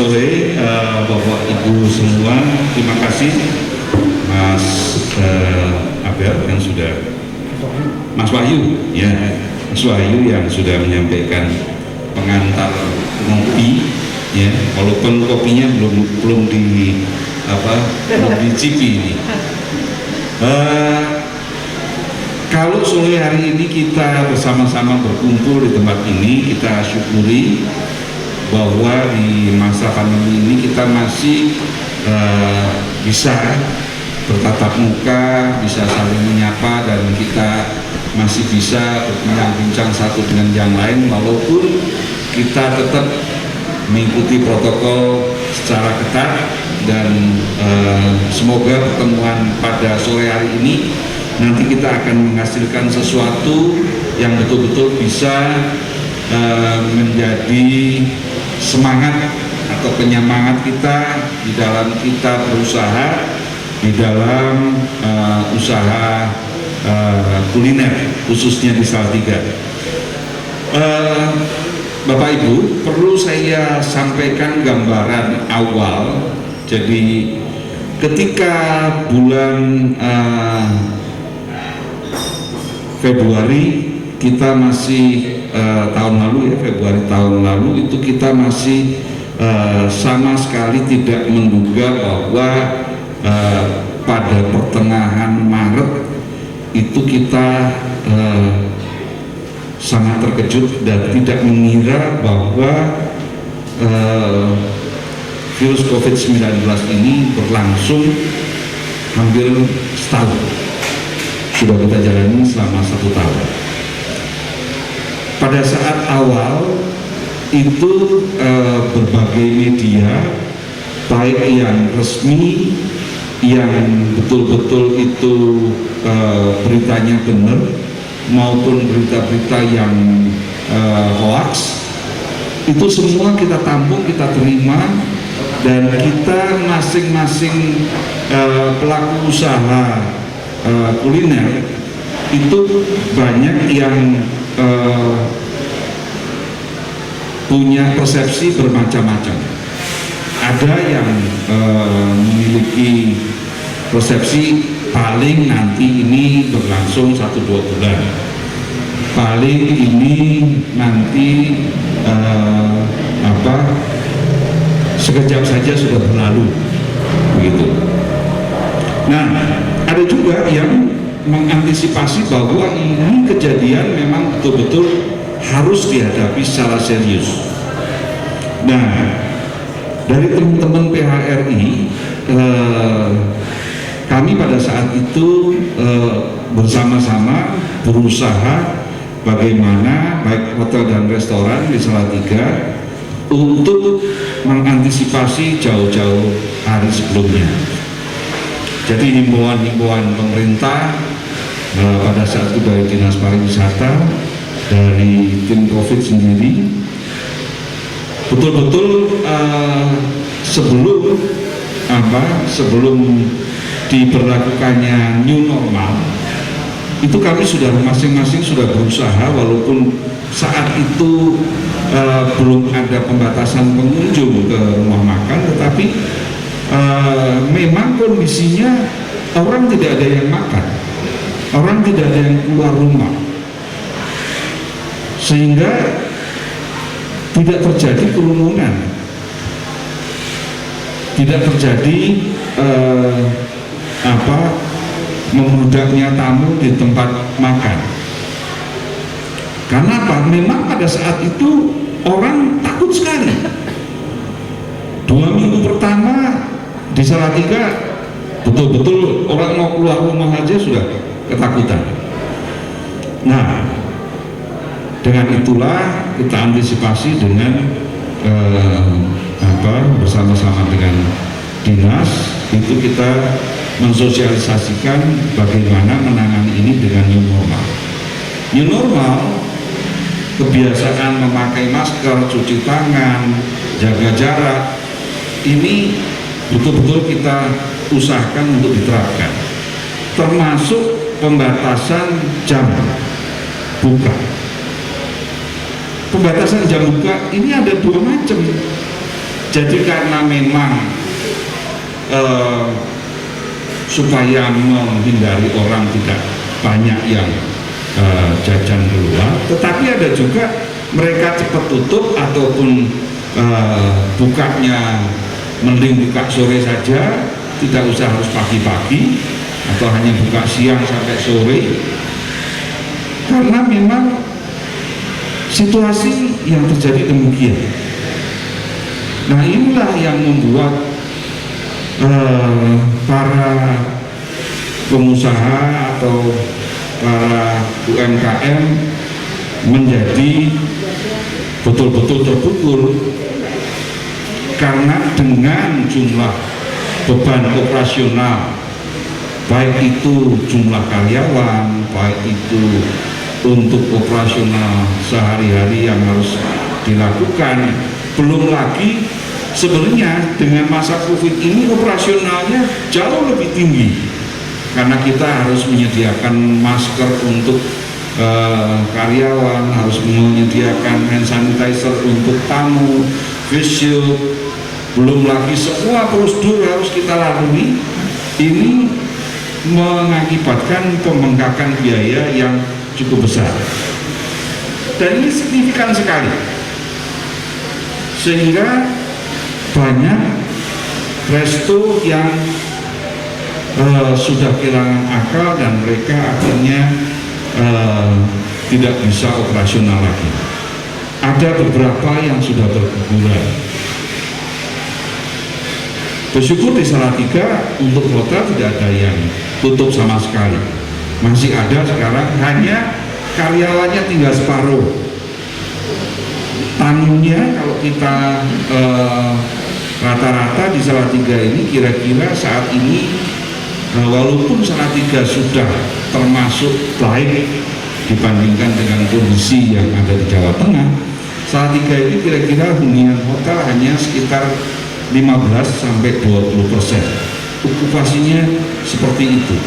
sore Bapak Ibu semua, terima kasih Mas Abel yang sudah, Mas Wahyu ya, Mas Wahyu yang sudah menyampaikan pengantar ngopi ya, walaupun kopinya belum dicipi ini. Kalau sore hari ini kita bersama-sama berkumpul di tempat ini, kita syukuri bahwa di masa pandemi ini kita masih bisa bertatap muka, bisa saling menyapa, dan kita masih bisa berbincang-bincang satu dengan yang lain walaupun kita tetap mengikuti protokol secara ketat. Dan semoga pertemuan pada sore hari ini nanti kita akan menghasilkan sesuatu yang betul-betul bisa menjadi semangat atau penyemangat kita di dalam kita berusaha di dalam usaha kuliner khususnya di Salatiga. Bapak Ibu, perlu saya sampaikan gambaran awal. Jadi ketika bulan Februari kita masih tahun lalu ya, Februari tahun lalu itu kita masih sama sekali tidak menduga bahwa pada pertengahan Maret itu kita sangat terkejut dan tidak mengira bahwa virus COVID-19 ini berlangsung hampir setahun. Sudah kita jalani selama 1 tahun. Pada saat awal itu berbagai media, baik yang resmi, yang betul-betul itu beritanya benar, maupun berita-berita yang hoax, itu semua kita tampung, kita terima, dan kita masing-masing pelaku usaha kuliner itu banyak yang punya persepsi bermacam-macam. Ada yang memiliki persepsi paling nanti ini berlangsung 1-2 bulan, paling ini nanti sekejap saja sudah berlalu begitu. Nah, ada juga yang mengantisipasi bahwa ini kejadian memang betul-betul harus dihadapi secara serius. Nah, dari teman-teman PHRI, kami pada saat itu bersama-sama berusaha bagaimana baik hotel dan restoran di Salatiga untuk mengantisipasi jauh-jauh hari sebelumnya. Jadi himbauan-himbauan pemerintah pada saat itu dari Dinas Pariwisata, dari tim COVID sendiri, betul-betul sebelum diberlakukannya new normal, itu kami sudah masing-masing sudah berusaha, walaupun saat itu belum ada pembatasan pengunjung ke rumah makan, tetapi memang kondisinya orang tidak ada yang makan, orang tidak ada yang keluar rumah, sehingga tidak terjadi kerumunan, tidak terjadi membludaknya tamu di tempat makan. Karena apa? Memang pada saat itu orang takut sekali. 2 minggu pertama di Salatiga betul-betul orang mau keluar rumah aja sudah ketakutan. Nah, dengan itulah kita antisipasi dengan bersama-sama dengan dinas itu kita mensosialisasikan bagaimana menangani ini dengan new normal. New normal, kebiasaan memakai masker, cuci tangan, jaga jarak, ini betul-betul kita usahakan untuk diterapkan, termasuk pembatasan jam buka. Pembatasan jam buka ini ada 2 macam. Jadi karena memang supaya menghindari orang tidak banyak yang jajan keluar, tetapi ada juga mereka cepat tutup ataupun bukanya mending buka sore saja, tidak usah harus pagi-pagi atau hanya buka siang sampai sore, karena memang situasi yang terjadi demikian. Nah, inilah yang membuat para pengusaha atau para UMKM menjadi betul-betul terpukul, karena dengan jumlah beban operasional, baik itu jumlah karyawan, baik itu untuk operasional sehari-hari yang harus dilakukan, belum lagi sebenarnya dengan masa COVID ini operasionalnya jauh lebih tinggi, karena kita harus menyediakan masker untuk karyawan, harus menyediakan hand sanitizer untuk tamu, face shield, belum lagi semua prosedur harus kita lalui. Ini mengakibatkan pembengkakan biaya yang cukup besar, dan ini signifikan sekali, sehingga banyak resto yang sudah kehilangan akal dan mereka akhirnya tidak bisa operasional lagi. Ada beberapa yang sudah berguguran. Bersyukur di Salatiga untuk hotel tidak ada yang tutup sama sekali, masih ada sekarang, hanya karyawannya tinggal separuh. Tamunya kalau kita rata-rata di Salatiga ini kira-kira saat ini, walaupun Salatiga sudah termasuk baik dibandingkan dengan kondisi yang ada di Jawa Tengah, Salatiga ini kira-kira hunian hotel hanya sekitar 15-20%. Okupasinya seperti itu.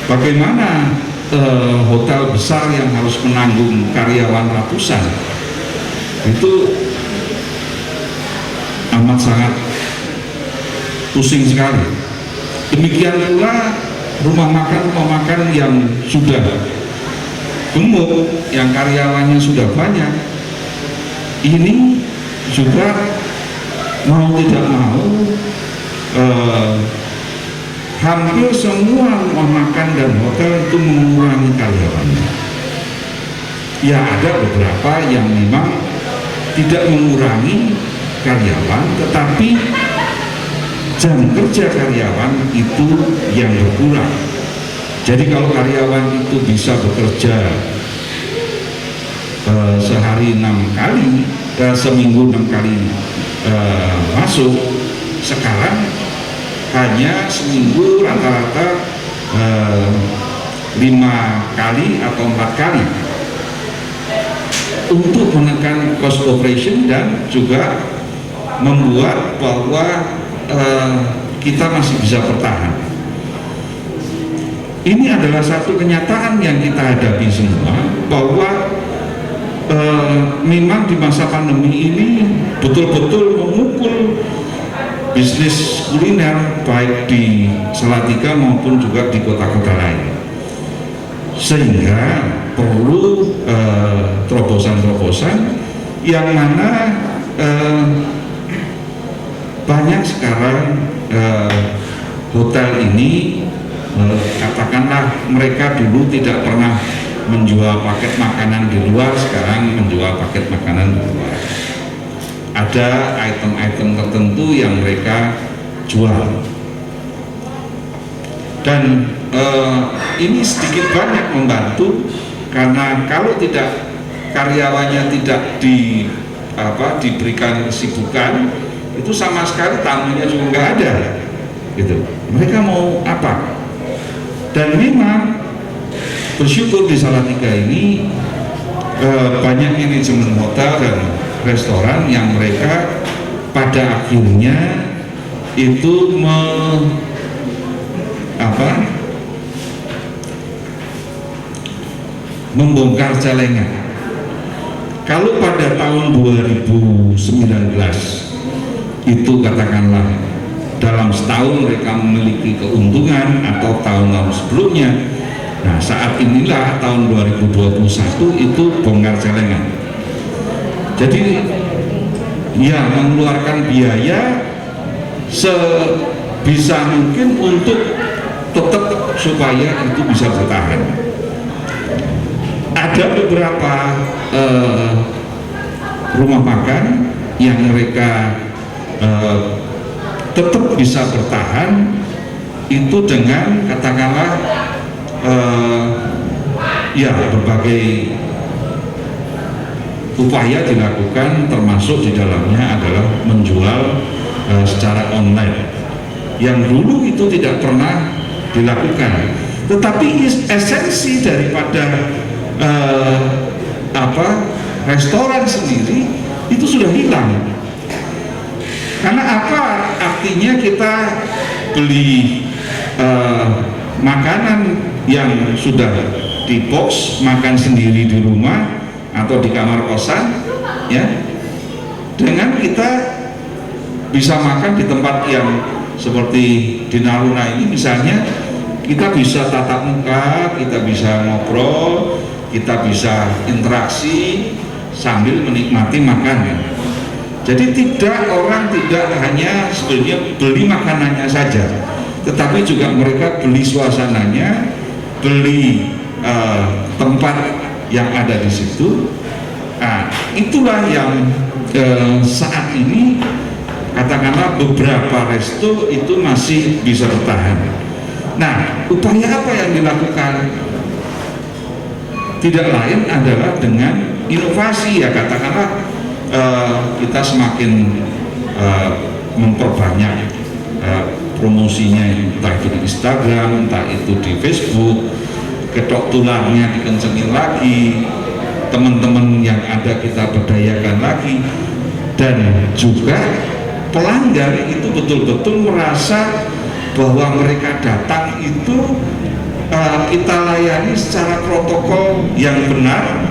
Bagaimana hotel besar yang harus menanggung karyawan ratusan, itu amat sangat pusing sekali. Demikian pula rumah makan yang sudah gemuk, yang karyawannya sudah banyak, ini juga mau tidak mau hampir semua rumah makan dan hotel itu mengurangi karyawannya. Ya, ada beberapa yang memang tidak mengurangi karyawan, tetapi jam kerja karyawan itu yang berkurang. Jadi kalau karyawan itu bisa bekerja sehari 6 kali, seminggu 6 kali masuk, sekarang hanya seminggu rata-rata 5 kali atau 4 kali, untuk menekan cost operation dan juga membuat bahwa kita masih bisa bertahan. Ini adalah satu kenyataan yang kita hadapi semua, bahwa memang di masa pandemi ini betul-betul memukul bisnis kuliner baik di Salatiga maupun juga di kota-kota lain, sehingga perlu terobosan-terobosan yang mana banyak sekarang hotel ini, katakanlah mereka dulu tidak pernah menjual paket makanan di luar, sekarang menjual paket makanan di luar. Ada item-item tertentu yang mereka jual, dan ini sedikit banyak membantu, karena kalau tidak karyawannya tidak diberikan kesibukan, itu sama sekali tamunya juga nggak ada, gitu. Mereka mau apa? Dan memang bersyukur di Salatiga ini banyak manajemen hotel dan restoran yang mereka pada akhirnya itu membongkar celengan. Kalau pada tahun 2019 itu katakanlah dalam setahun mereka memiliki keuntungan atau tahun-tahun sebelumnya. Nah, saat inilah tahun 2021 itu bongkar celengan. Jadi ya mengeluarkan biaya sebisa mungkin untuk tetap supaya itu bisa bertahan. Ada beberapa rumah makan yang mereka tetap bisa bertahan itu dengan katakanlah ya berbagai upaya dilakukan, termasuk di dalamnya adalah menjual secara online yang dulu itu tidak pernah dilakukan, tetapi esensi daripada restoran sendiri itu sudah hilang. Karena apa artinya kita beli makanan yang sudah di box, makan sendiri di rumah atau di kamar kosan, ya, dengan kita bisa makan di tempat yang seperti di Naruna ini misalnya, kita bisa tatap muka, kita bisa ngobrol, kita bisa interaksi sambil menikmati makanan. Jadi orang tidak hanya sebenarnya beli makanannya saja, tetapi juga mereka beli suasananya, beli tempat yang ada di situ. Nah, itulah yang saat ini katakanlah beberapa resto itu masih bisa bertahan. Nah, upaya apa yang dilakukan? Tidak lain adalah dengan inovasi, ya, katakanlah kita semakin memperbanyak promosinya, entah itu di Instagram, entah itu di Facebook, ketok tularnya dikencengin lagi, teman-teman yang ada kita berdayakan lagi, dan juga pelanggan itu betul-betul merasa bahwa mereka datang itu kita layani secara protokol yang benar,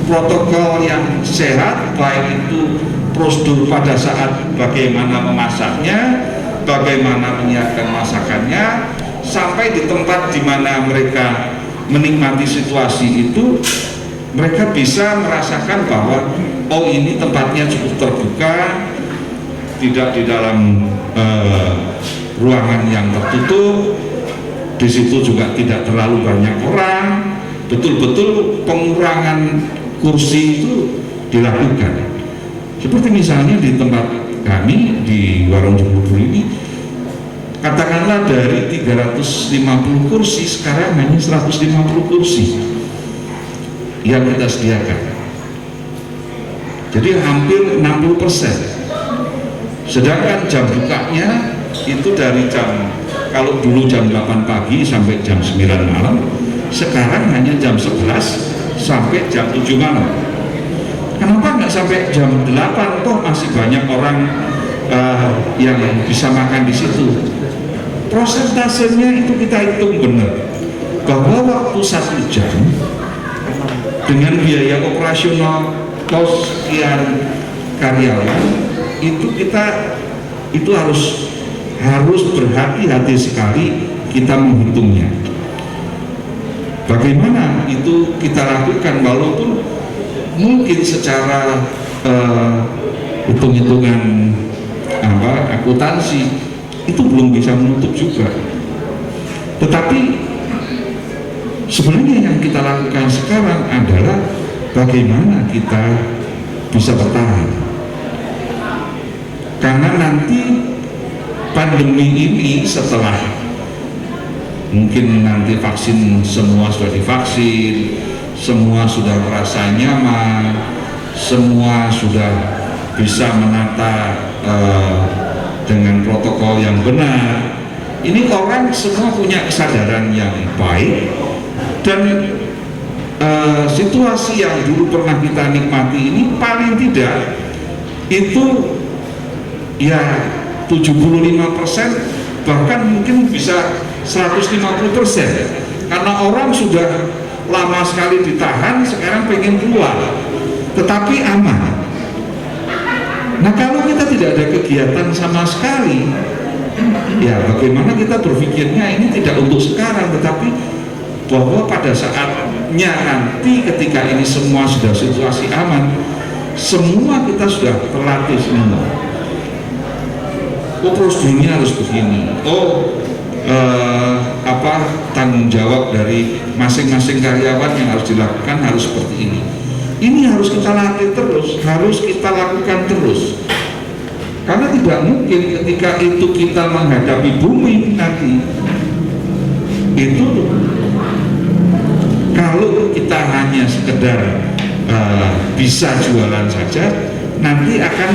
protokol yang sehat, baik itu prosedur pada saat bagaimana memasaknya, bagaimana menyiapkan masakannya, sampai di tempat di mana mereka menikmati situasi itu, mereka bisa merasakan bahwa oh, ini tempatnya cukup terbuka, tidak di dalam ruangan yang tertutup, di situ juga tidak terlalu banyak orang, betul-betul pengurangan kursi itu dilakukan. Seperti misalnya di tempat kami di Warung Jembubur ini, katakanlah dari 350 kursi sekarang hanya 150 kursi yang kita sediakan. Jadi hampir 60%. Sedangkan jam bukanya itu dari jam, kalau dulu jam 8 pagi sampai jam 9 malam, sekarang hanya jam 11 sampai jam 7 malam. Kenapa nggak sampai jam 8? Toh masih banyak orang yang bisa makan di situ. Prosentasenya itu kita hitung benar, bahwa waktu 1 jam dengan biaya operasional kos sekian karyawan itu kita itu harus berhati-hati sekali kita menghitungnya. Bagaimana itu kita lakukan, walaupun mungkin secara hitung-hitungan akuntansi itu belum bisa menutup juga, tetapi sebenarnya yang kita lakukan sekarang adalah bagaimana kita bisa bertahan, karena nanti pandemi ini setelah mungkin nanti vaksin, semua sudah divaksin, semua sudah merasa nyaman, semua sudah bisa menata dengan protokol yang benar, ini orang semua punya kesadaran yang baik, dan situasi yang dulu pernah kita nikmati ini paling tidak itu ya 75%, bahkan mungkin bisa 150%, karena orang sudah lama sekali ditahan, sekarang pengen keluar, tetapi aman. Nah kalau kita tidak ada kegiatan sama sekali, ya bagaimana kita berpikirnya ini tidak untuk sekarang, tetapi bahwa pada saatnya nanti ketika ini semua sudah situasi aman, semua kita sudah terlatih semua. Oh prosedurnya harus begini. Oh tanggung jawab dari masing-masing karyawan yang harus dilakukan harus seperti ini. Ini harus kita latih terus, harus kita lakukan terus. Karena tidak mungkin ketika itu kita menghadapi bumi nanti, itu kalau kita hanya sekedar bisa jualan saja, nanti akan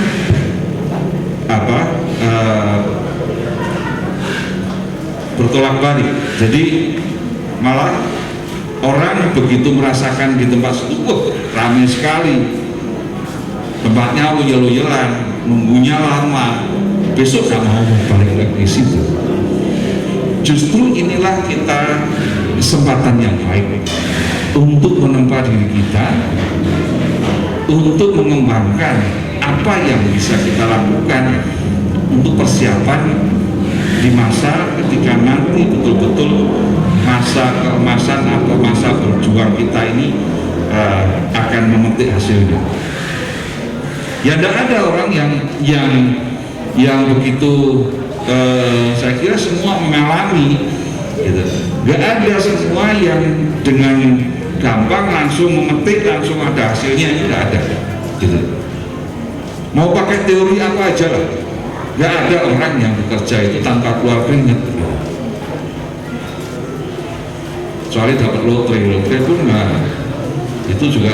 bertolak balik. Jadi malah orang begitu merasakan di tempat itu, ramai sekali, tempatnya loyal-loyalan, nunggunya lama, besok gak mau balik lagi di situ. Justru inilah kita kesempatan yang baik untuk menempa diri kita, untuk mengembangkan apa yang bisa kita lakukan untuk persiapan di masa ketika nanti betul-betul masa keemasan atau masa berjuang kita ini akan memetik hasilnya. Ya tidak ada orang yang begitu saya kira semua mengalami gitu. Gak ada semua yang dengan gampang langsung memetik langsung ada hasilnya, tidak ada gitu. Mau pakai teori apa aja lah, gak ada orang yang bekerja itu tanpa keluar keringat gitu. Kecuali dapat lotre pun itu juga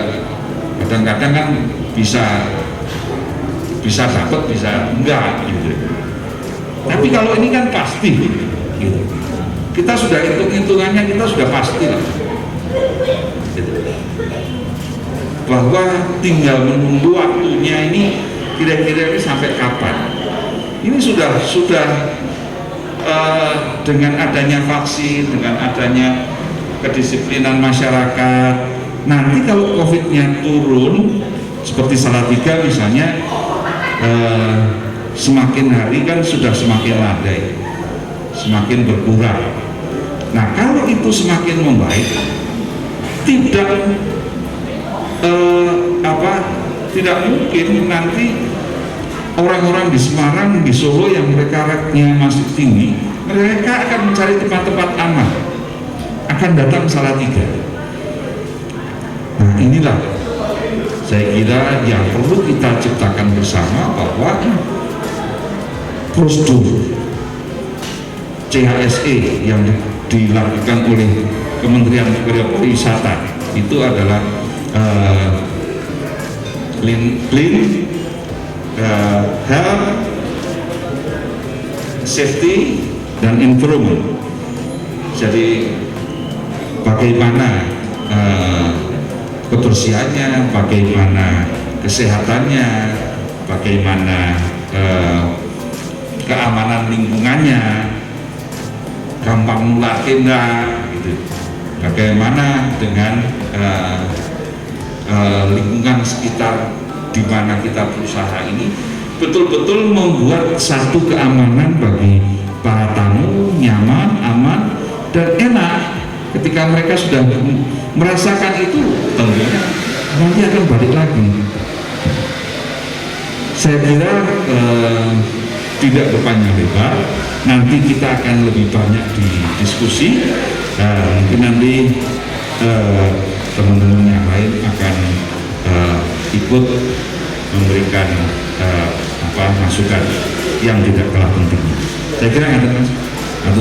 kadang-kadang kan bisa dapat, bisa enggak gitu. Tapi kalau ini kan pasti gitu. Kita sudah hitung-hitungannya, kita sudah pasti lah gitu. Bahwa tinggal menunggu waktunya ini kira-kira ini sampai kapan. Ini sudah dengan adanya vaksin, dengan adanya kedisiplinan masyarakat, nanti kalau COVID-nya turun seperti Salatiga misalnya, semakin hari kan sudah semakin landai, semakin berkurang. Nah kalau itu semakin membaik, tidak mungkin nanti orang-orang di Semarang, di Solo yang mereka raknya masih tinggi, mereka akan mencari tempat-tempat aman, akan datang Salatiga. Nah inilah saya kira yang perlu kita ciptakan bersama, bahwa prosedur CHSE yang dilakukan oleh Kementerian Pariwisata itu adalah clean, health, safety, dan environment. Jadi bagaimana kebersihannya, bagaimana kesehatannya, bagaimana keamanan lingkungannya, gampang nular enggak gitu. Bagaimana dengan lingkungan sekitar di mana kita berusaha ini betul-betul membuat satu keamanan bagi para tamu, nyaman, aman, dan enak. Ketika mereka sudah merasakan itu, tentunya nanti akan balik lagi. Saya kira tidak berpanjang lebar, nanti kita akan lebih banyak didiskusi, dan mungkin nanti teman-teman yang lain akan ikut memberikan masukan yang tidak kalah penting. Saya kira nggak ada mas, atau